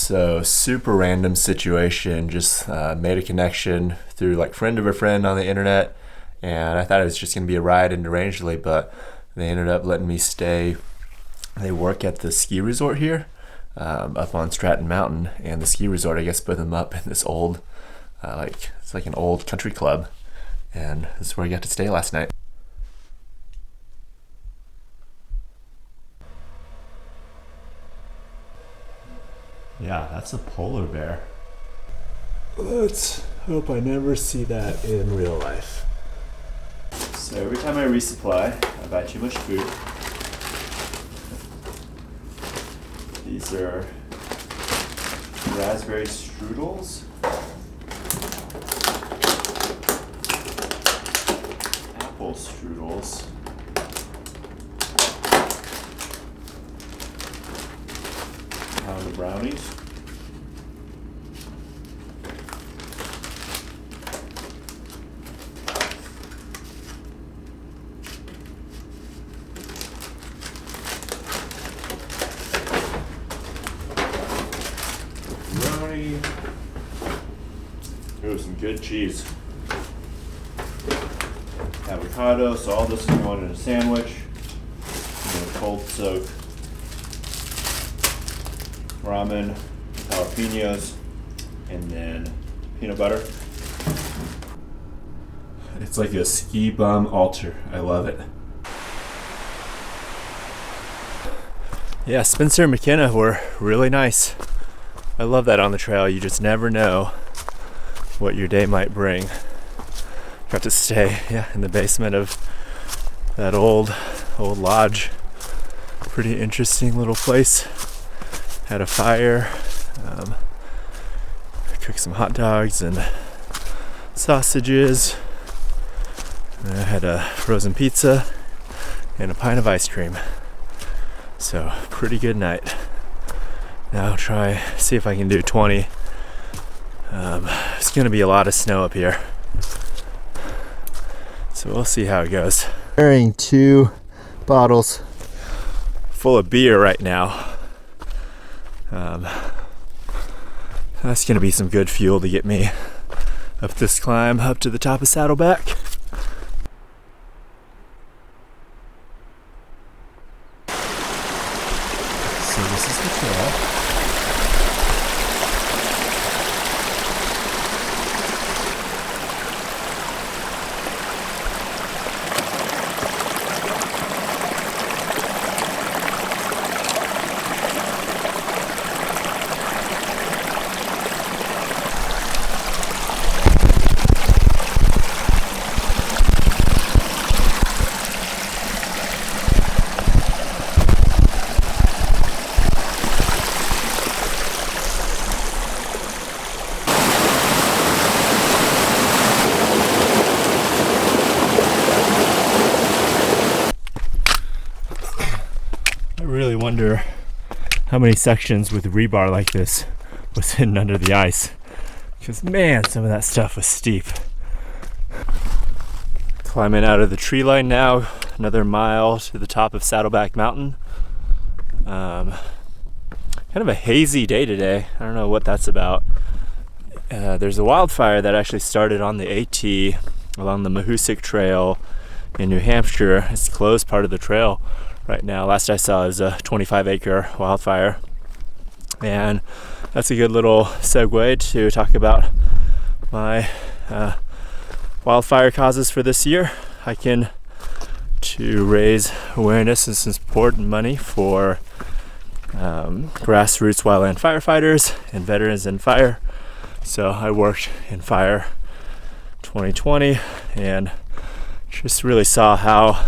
So super random situation, just made a connection through like friend of a friend on the internet, and I thought it was just gonna be a ride into Rangeley, but they ended up letting me stay. They work at the ski resort here, up on Stratton Mountain, and the ski resort I guess put them up in this old, it's like an old country club, and this is where I got to stay last night. Yeah, that's a polar bear. Let's hope I never see that in real life. So every time I resupply, I buy too much food. These are raspberry strudels. Apple strudels. Pound of brownies. Brownie. Ooh, some good cheese. Avocado, so all this is going in a sandwich. Cold soak. Ramen, jalapenos, and then peanut butter. It's like a ski bum altar. I love it. Yeah, Spencer and McKenna were really nice. I love that on the trail. You just never know what your day might bring. Got to stay, in the basement of that old lodge. Pretty interesting little place. Had a fire, cooked some hot dogs and sausages. And I had a frozen pizza and a pint of ice cream. So, pretty good night. Now I'll see if I can do 20. It's gonna be a lot of snow up here. So we'll see how it goes. Carrying 2 bottles full of beer right now. That's gonna be some good fuel to get me up this climb up to the top of Saddleback. So this is the trail. I really wonder how many sections with rebar like this was hidden under the ice, because man, some of that stuff was steep. Climbing out of the tree line now, another mile to the top of Saddleback Mountain. Kind of a hazy day today. I don't know what that's about. There's a wildfire that actually started on the AT along the Mahoosic Trail in New Hampshire. It's the closed part of the trail right now. Last I saw, it was a 25-acre wildfire. And that's a good little segue to talk about my wildfire causes for this year. Hiking to raise awareness and some support and money for grassroots wildland firefighters and veterans in fire. So I worked in fire 2020 and just really saw how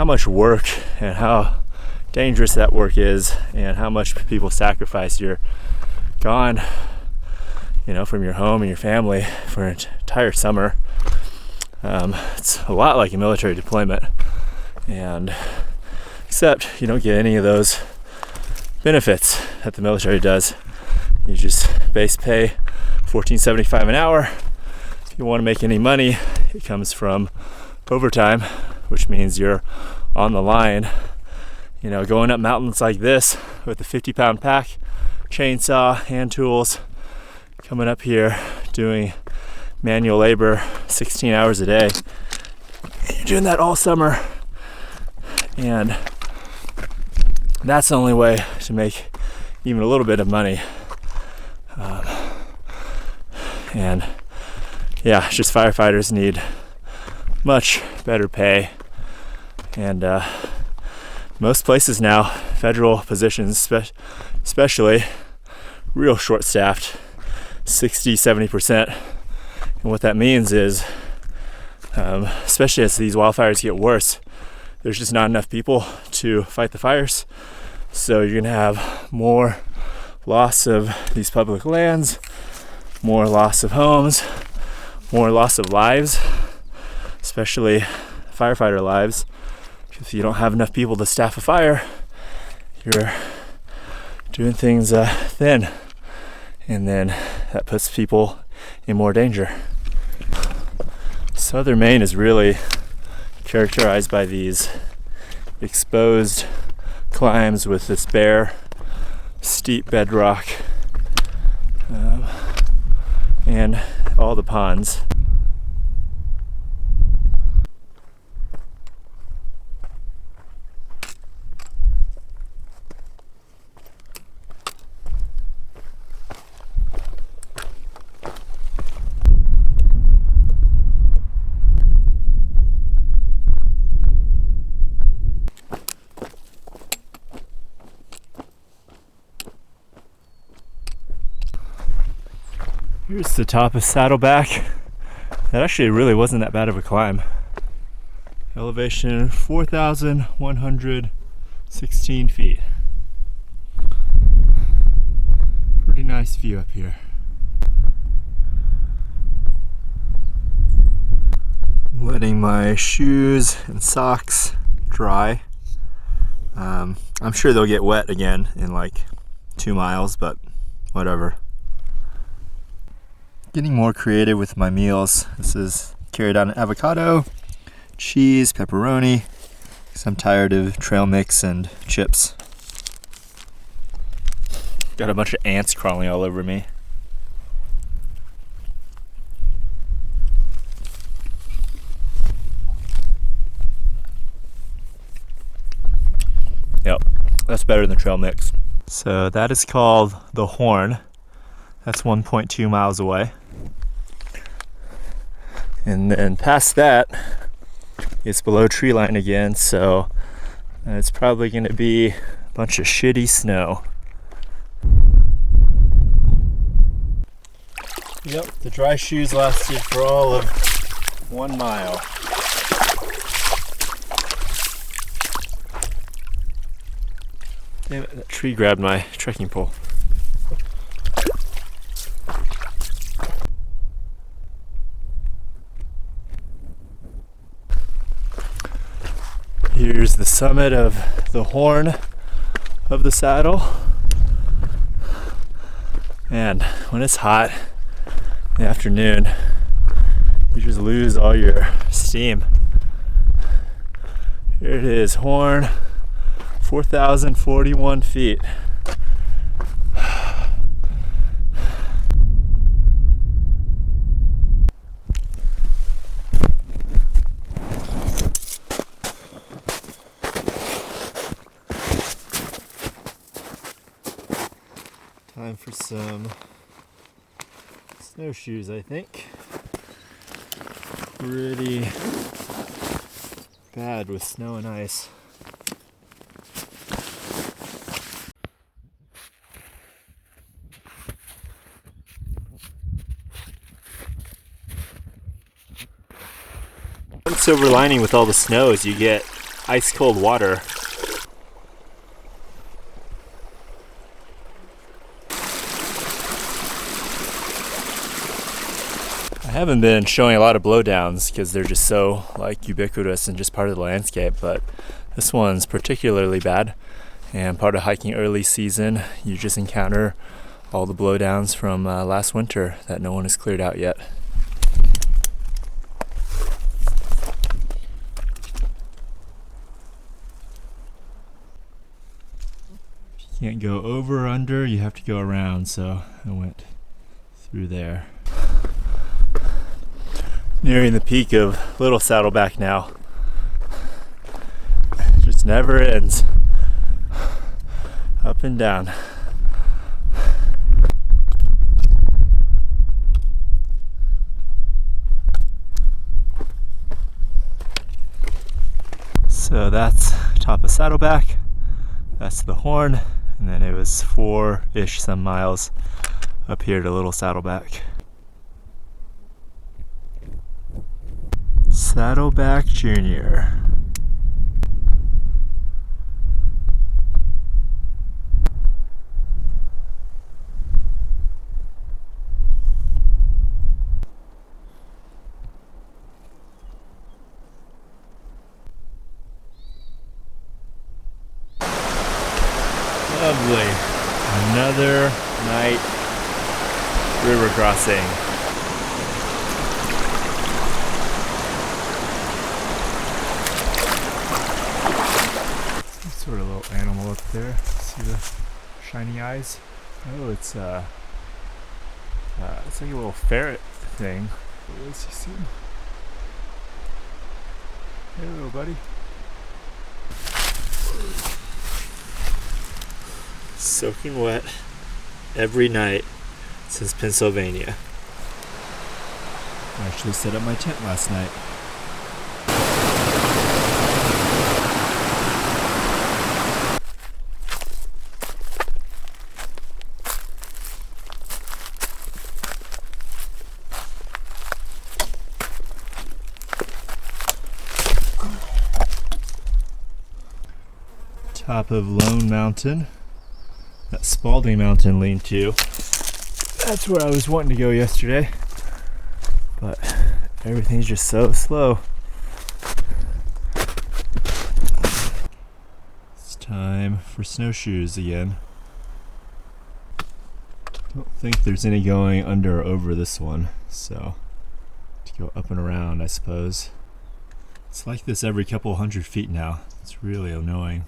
much work and how dangerous that work is, and how much people sacrifice. You're gone, from your home and your family for an entire summer. It's a lot like a military deployment, and except you don't get any of those benefits that the military does. You just base pay $14.75 an hour. If you want to make any money, it comes from overtime, which means you're on the line, going up mountains like this with a 50-pound pack, chainsaw, hand tools, coming up here doing manual labor 16 hours a day. You're doing that all summer, and that's the only way to make even a little bit of money. And yeah, it's just firefighters need much better pay, and most places now, federal positions especially, real short-staffed, 60-70%. And what that means is, especially as these wildfires get worse, there's just not enough people to fight the fires. So you're gonna have more loss of these public lands, more loss of homes, more loss of lives, especially firefighter lives. If you don't have enough people to staff a fire, you're doing things thin, and then that puts people in more danger. Southern Maine is really characterized by these exposed climbs with this bare, steep bedrock, and all the ponds. Here's the top of Saddleback. That actually really wasn't that bad of a climb. Elevation 4,116 feet. Pretty nice view up here. Letting my shoes and socks dry. I'm sure they'll get wet again in like 2 miles, but whatever. Getting more creative with my meals. This is carried on avocado, cheese, pepperoni, because I'm tired of trail mix and chips. Got a bunch of ants crawling all over me. Yep, that's better than trail mix. So that is called the Horn. That's 1.2 miles away. And then past that, it's below tree line again, so it's probably going to be a bunch of shitty snow. Yep, the dry shoes lasted for all of 1 mile. Damn it, that tree grabbed my trekking pole. Here's the summit of the Horn of the Saddle. And when it's hot in the afternoon, you just lose all your steam. Here it is, Horn, 4,041 feet. Time for some snowshoes, I think. Pretty bad with snow and ice. One silver lining with all the snow is you get ice cold water. I haven't been showing a lot of blowdowns because they're just so ubiquitous and just part of the landscape, but this one's particularly bad, and part of hiking early season you just encounter all the blowdowns from last winter that no one has cleared out yet. If you can't go over or under, you have to go around, so I went through there. Nearing the peak of Little Saddleback now. It just never ends. Up and down. So that's top of Saddleback, that's the Horn, and then it was 4-ish some miles up here to Little Saddleback. Saddleback Jr. Lovely. Another night river crossing. Some sort of little animal up there. See the shiny eyes? Oh, it's like a little ferret thing. What is he seeing? Hey, little buddy. Soaking wet every night since Pennsylvania. I actually set up my tent last night. Top of Lone Mountain. That Spalding Mountain lean-to. That's where I was wanting to go yesterday, but everything's just so slow. It's time for snowshoes again. Don't think there's any going under or over this one, so to go up and around, I suppose. It's like this every couple hundred feet now. It's really annoying.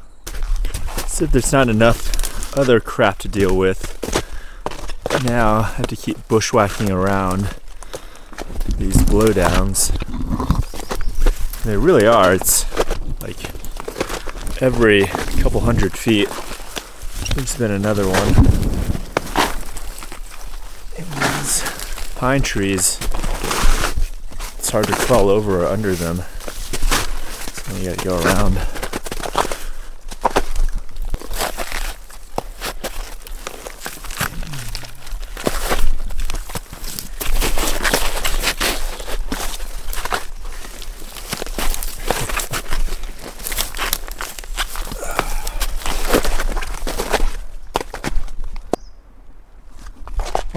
So there's not enough other crap to deal with. Now I have to keep bushwhacking around these blowdowns. They really are. It's like every couple hundred feet there's been another one. And these pine trees, it's hard to crawl over or under them, so you gotta go around.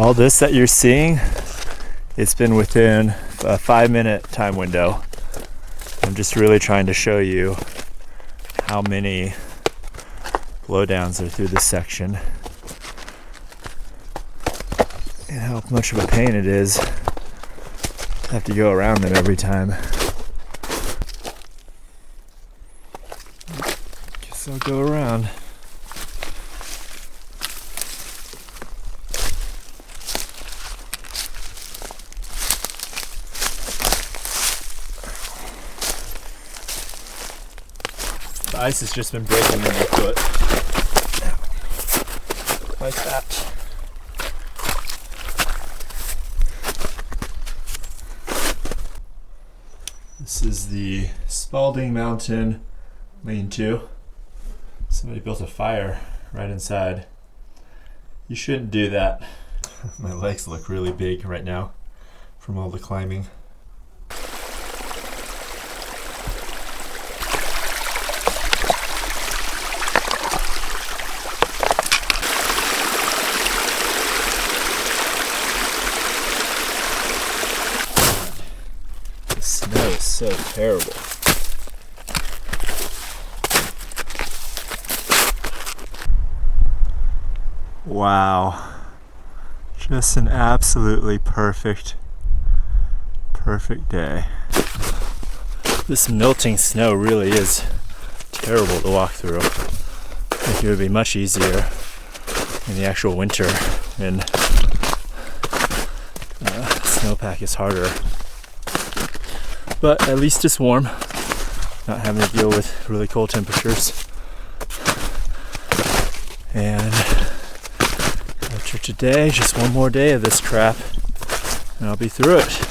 All this that you're seeing, it's been within a 5-minute time window. I'm just really trying to show you how many blowdowns are through this section and how much of a pain it is to have to go around them every time. Guess I'll go around. The ice has just been breaking in my foot. Like that. This is the Spalding Mountain lean-to. Somebody built a fire right inside. You shouldn't do that. My legs look really big right now from all the climbing. Snow is so terrible. Wow. Just an absolutely perfect day. This melting snow really is terrible to walk through. I think it would be much easier in the actual winter when snowpack is harder. But at least it's warm, not having to deal with really cold temperatures. And after today, just one more day of this crap, and I'll be through it.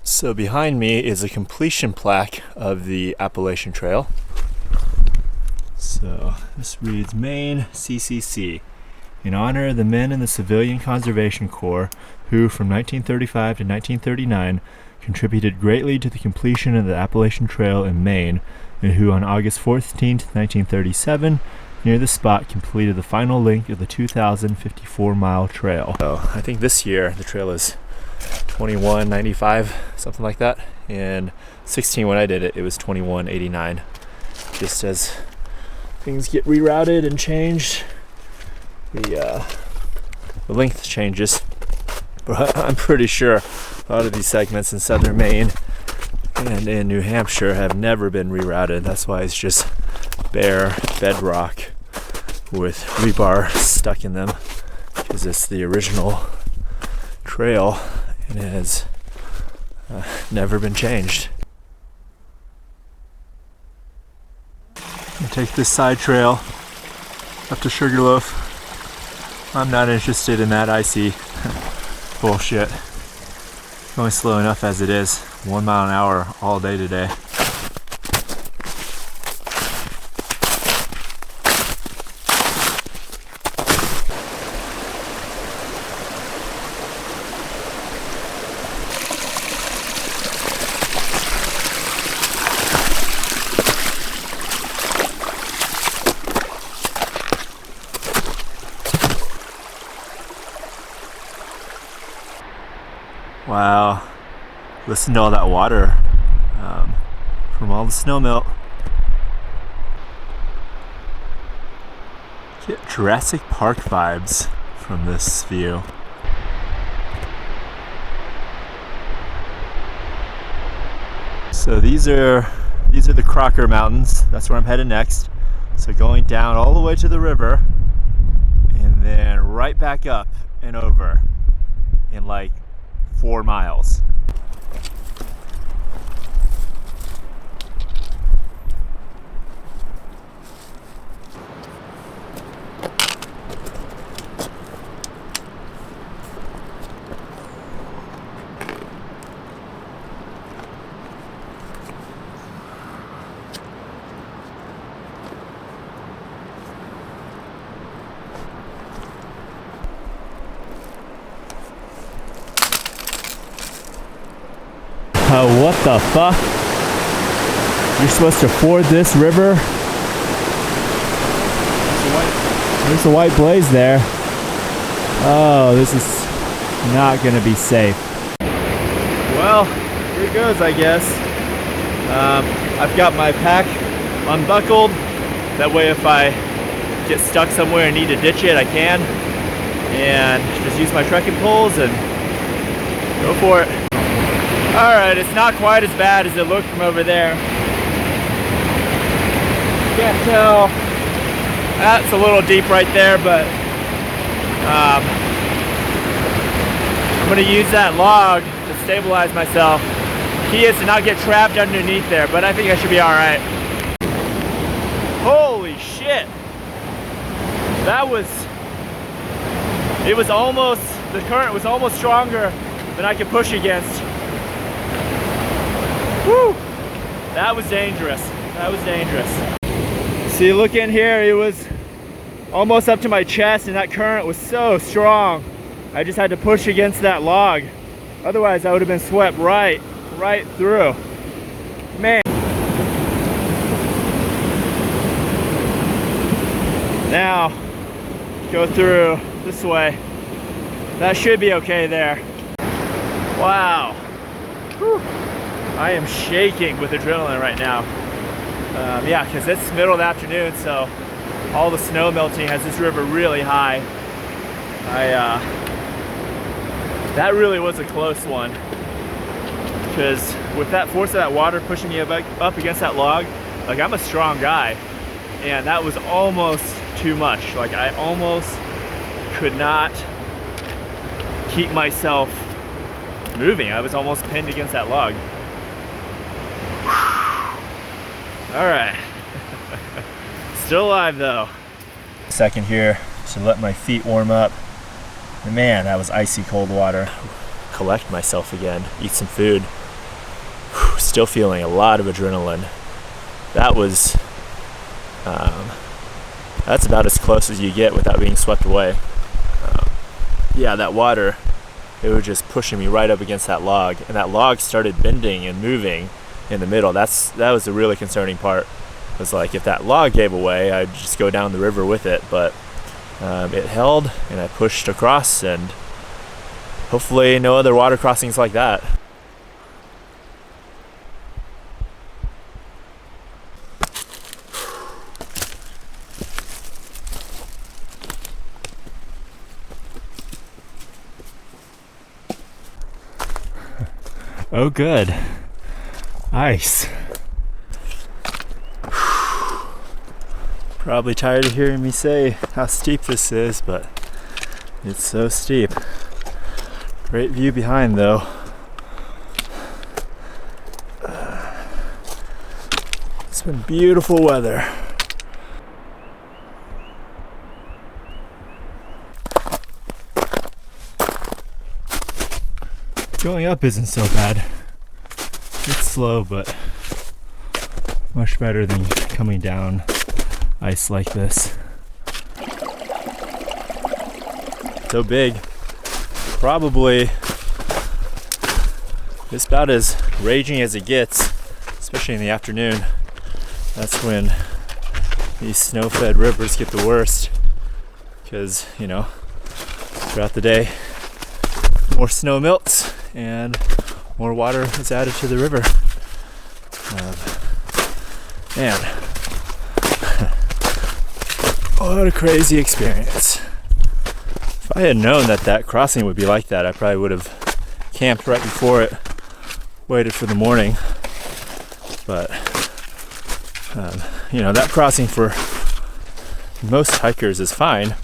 So behind me is a completion plaque of the Appalachian Trail. So this reads Maine CCC, in honor of the men in the Civilian Conservation Corps who from 1935 to 1939 contributed greatly to the completion of the Appalachian Trail in Maine, and who on August 14, 1937, near the spot completed the final link of the 2,054-mile trail. So I think this year the trail is 2195, something like that, and 16 when I did it, it was 2189. Just as things get rerouted and changed, the length changes. But I'm pretty sure a lot of these segments in southern Maine and in New Hampshire have never been rerouted. That's why it's just bare bedrock with rebar stuck in them, because it's the original trail and it has never been changed. I'll take this side trail up to Sugarloaf. I'm not interested in that icy bullshit. Going slow enough as it is. 1 mile an hour all day today. Wow, listen to all that water from all the snow melt. Get Jurassic Park vibes from this view. So these are the Crocker Mountains. That's where I'm headed next. So going down all the way to the river and then right back up and over in like 4 miles. What the fuck? You're supposed to ford this river? There's a white blaze there. Oh, this is not gonna be safe. Well, here goes, I guess. I've got my pack unbuckled. That way if I get stuck somewhere and need to ditch it, I can. And just use my trekking poles and go for it. Alright, it's not quite as bad as it looked from over there. Can't tell. That's a little deep right there, but I'm going to use that log to stabilize myself. Key is to not get trapped underneath there, but I think I should be alright. Holy shit! The current was almost stronger than I could push against. Woo! That was dangerous. That was dangerous. See, look in here, it was almost up to my chest and that current was so strong. I just had to push against that log. Otherwise, I would have been swept right through. Man. Now, go through this way. That should be okay there. Wow. Whew. I am shaking with adrenaline right now. Yeah, because it's middle of the afternoon, so all the snow melting has this river really high. That really was a close one, because with that force of that water pushing me up against that log, like, I'm a strong guy, and that was almost too much. Like, I almost could not keep myself moving. I was almost pinned against that log. All right. Still alive though. Second here to let my feet warm up. And man, that was icy cold water. Collect myself again, eat some food. Still feeling a lot of adrenaline. That was, that's about as close as you get without being swept away. Yeah, that water, it was just pushing me right up against that log, and that log started bending and moving in the middle. That was the really concerning part. It was like, if that log gave away, I'd just go down the river with it, but it held, and I pushed across, and hopefully no other water crossings like that. Oh, good. Ice. Probably tired of hearing me say how steep this is, but it's so steep. Great view behind though. It's been beautiful weather. Going up isn't so bad. It's slow, but much better than coming down ice like this. So big. Probably just about as raging as it gets, especially in the afternoon. That's when these snow-fed rivers get the worst, because, you know, throughout the day more snow melts and more water is added to the river. Man, what a crazy experience. If I had known that that crossing would be like that, I probably would have camped right before it, waited for the morning. But, you know, that crossing for most hikers is fine,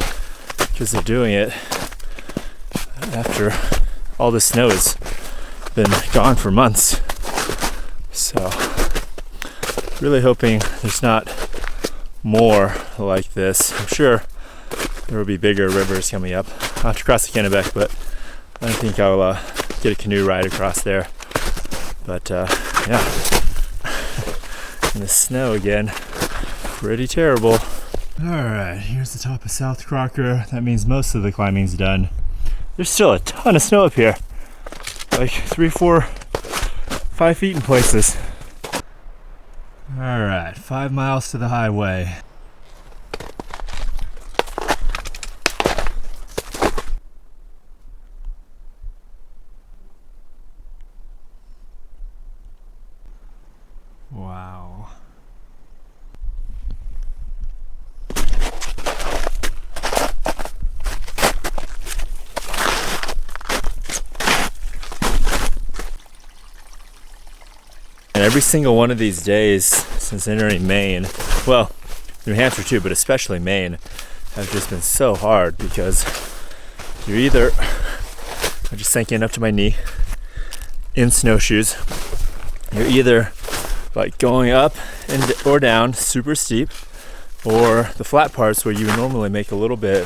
because they're doing it after all the snow has been gone for months. So, really hoping there's not more like this. I'm sure there will be bigger rivers coming up. I'll have to cross the Kennebec, but I don't think I'll get a canoe ride across there. But yeah, and the snow again, pretty terrible. Alright, here's the top of South Crocker. That means most of the climbing's done. There's still a ton of snow up here. Like 3, 4, 5 feet in places. Alright, 5 miles to the highway. Wow. And every single one of these days since entering Maine, well, New Hampshire too, but especially Maine, have just been so hard, because you're either, I'm just sinking up to my knee in snowshoes, you're either like going up and or down super steep, or the flat parts where you would normally make a little bit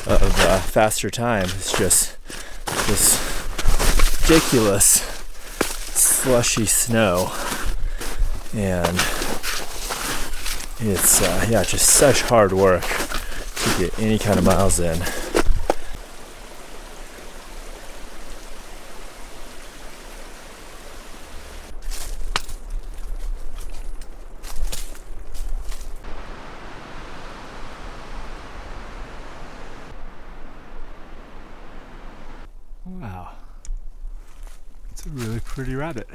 of faster time. It's just this ridiculous slushy snow, and it's yeah, just such hard work to get any kind of miles in. Wow, it's a really pretty rabbit.